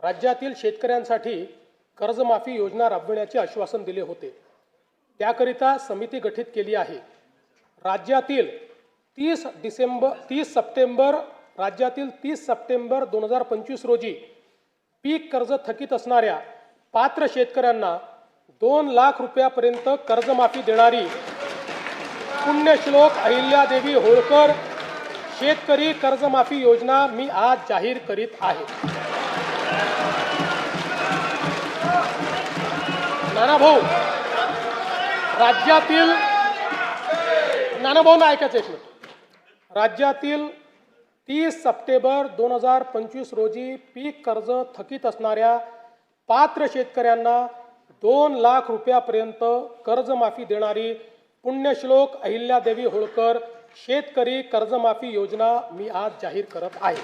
राज्यातील शेतकऱ्यांसाठी कर्जमाफी योजना राबविण्याचे आश्वासन दिले होते। त्याकरिता समिती गठीत केली आहे। राज्यातील 30 सप्टेंबर 2025 रोजी पीक कर्ज थकीत असणाऱ्या पात्र शेतकऱ्यांना 2 लाख रुपयापर्यंत कर्जमाफी देणारी पुण्यश्लोक अहिल्यादेवी होळकर शेतकरी कर्जमाफी योजना मी आज जाहीर करीत आहे। नानाभाऊ, राज्यातील 30 सप्टेंबर 2025 रोजी पीक कर्ज थकीत असणाऱ्या पात्र शेतकऱ्यांना 2 लाख रुपयापर्यंत कर्जमाफी देणारी पुण्यश्लोक अहिल्यादेवी होळकर शेतकरी कर्जमाफी योजना मी आज जाहीर करत आहे।